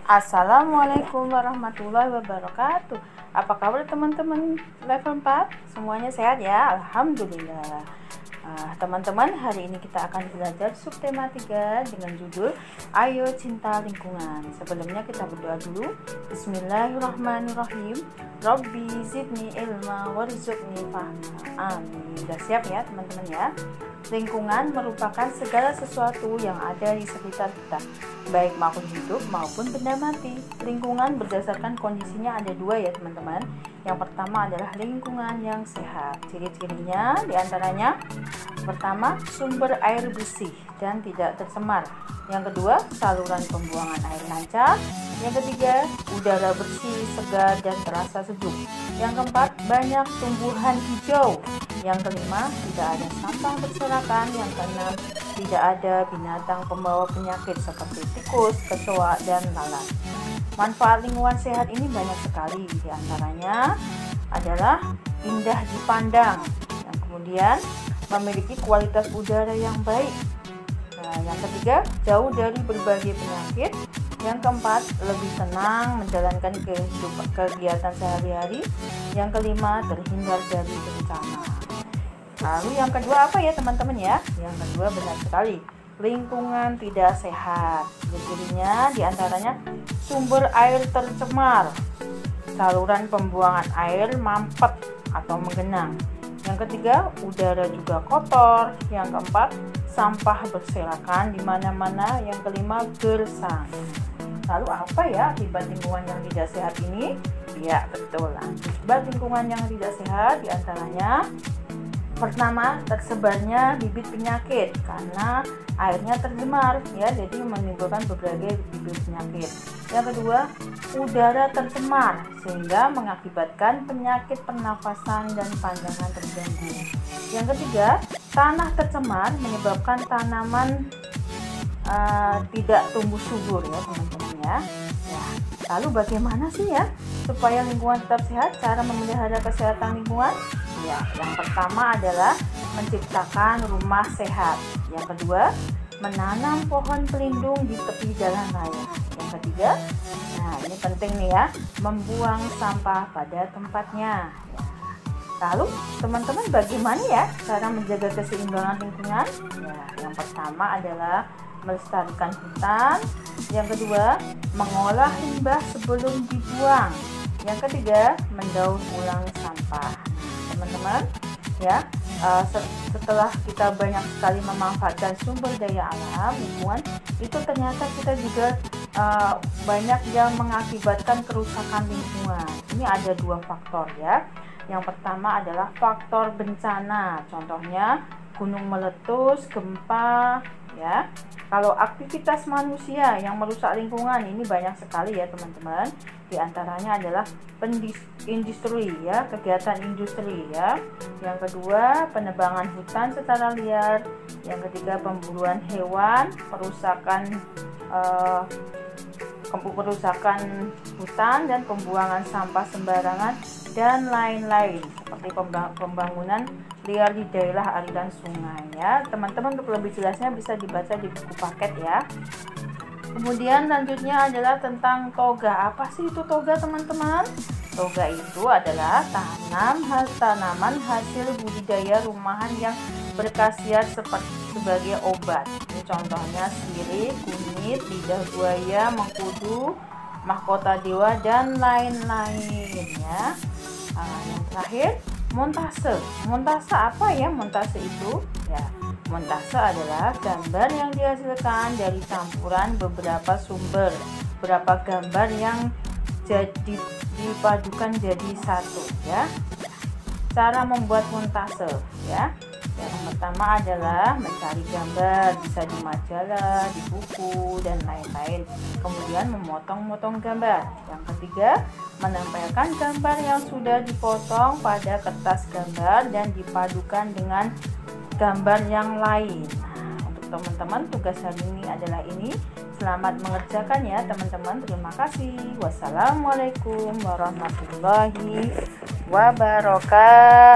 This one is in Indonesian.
Assalamualaikum warahmatullahi wabarakatuh. Apa kabar teman-teman level 4? Semuanya sehat ya? Alhamdulillah. Teman-teman, hari ini kita akan belajar subtema 3 dengan judul Ayo Cinta Lingkungan. Sebelumnya kita berdoa dulu. Bismillahirrahmanirrahim. Rabbi zidni ilma warzuqni fahma. Amin. Sudah siap ya teman-teman ya? Lingkungan merupakan segala sesuatu yang ada di sekitar kita, baik makhluk hidup maupun benda mati. Lingkungan berdasarkan kondisinya ada dua ya teman-teman. Yang pertama adalah lingkungan yang sehat. Ciri-cirinya diantaranya: pertama, sumber air bersih dan tidak tercemar. Yang kedua, saluran pembuangan air lancar. Yang ketiga, udara bersih, segar dan terasa sejuk. Yang keempat, banyak tumbuhan hijau. Yang kelima, tidak ada sampah berserakan. Yang keenam, tidak ada binatang pembawa penyakit seperti tikus, kecoa, dan lalat. Manfaat lingkungan sehat ini banyak sekali. Di antaranya adalah indah dipandang, yang kemudian memiliki kualitas udara yang baik. Yang ketiga, jauh dari berbagai penyakit. Yang keempat, lebih tenang menjalankan kegiatan sehari-hari. Yang kelima, terhindar dari bencana. Lalu yang kedua apa ya teman-teman ya? Yang kedua benar sekali, lingkungan tidak sehat. Cirinya diantaranya sumber air tercemar, saluran pembuangan air mampet atau menggenang. Yang ketiga, udara juga kotor. Yang keempat, sampah berserakan di mana-mana. Yang kelima, gersang. Lalu apa ya akibat lingkungan yang tidak sehat ini? Ya betul, akibat lingkungan yang tidak sehat diantaranya: pertama, tersebarnya bibit penyakit karena airnya tercemar ya, jadi menimbulkan berbagai bibit penyakit. Yang kedua, udara tercemar sehingga mengakibatkan penyakit pernafasan dan pandangan terganggu. Yang ketiga, tanah tercemar menyebabkan tanaman tidak tumbuh subur ya teman-teman ya. Lalu bagaimana sih ya supaya lingkungan tetap sehat? Cara memelihara kesehatan lingkungan? Ya, yang pertama adalah menciptakan rumah sehat. Yang kedua, menanam pohon pelindung di tepi jalan raya. Yang ketiga, ini penting nih ya, membuang sampah pada tempatnya. Lalu teman-teman, bagaimana ya cara menjaga keseimbangan lingkungan? Ya, yang pertama adalah melestarikan hutan. Yang kedua, mengolah limbah sebelum dibuang. Yang ketiga, mendaur ulang sampah. Teman-teman ya, setelah kita banyak sekali memanfaatkan sumber daya alam lingkungan, itu ternyata kita juga banyak yang mengakibatkan kerusakan lingkungan. Ini ada dua faktor ya. Yang pertama adalah faktor bencana, contohnya gunung meletus, gempa ya. Kalau aktivitas manusia yang merusak lingkungan ini banyak sekali ya teman-teman. Di antaranya adalah industri ya, kegiatan industri ya. Yang kedua, penebangan hutan secara liar. Yang ketiga, pemburuan hewan, perusakan hutan dan pembuangan sampah sembarangan dan lain-lain, seperti pembangunan liar di daerah aliran sungai ya. Teman-teman, untuk lebih jelasnya bisa dibaca di buku paket ya. Kemudian lanjutnya adalah tentang toga. Apa sih itu toga teman-teman? Toga itu adalah tanaman hasil budidaya rumahan yang berkhasiat sebagai obat. Ini contohnya sirih, kunyit, lidah buaya, mengkudu, mahkota dewa dan lain-lain ya. Yang terakhir, montase. Montase apa ya montase itu? Ya, montase adalah gambar yang dihasilkan dari campuran beberapa sumber, beberapa gambar yang dipadukan jadi satu ya. Cara membuat montase ya. Yang pertama adalah mencari gambar, bisa di majalah, di buku, dan lain-lain. Kemudian memotong-motong gambar. Yang ketiga, menempelkan gambar yang sudah dipotong pada kertas gambar dan dipadukan dengan gambar yang lain. Untuk teman-teman, tugas hari ini adalah ini. Selamat mengerjakan ya teman-teman. Terima kasih. Wassalamualaikum warahmatullahi wabarakatuh.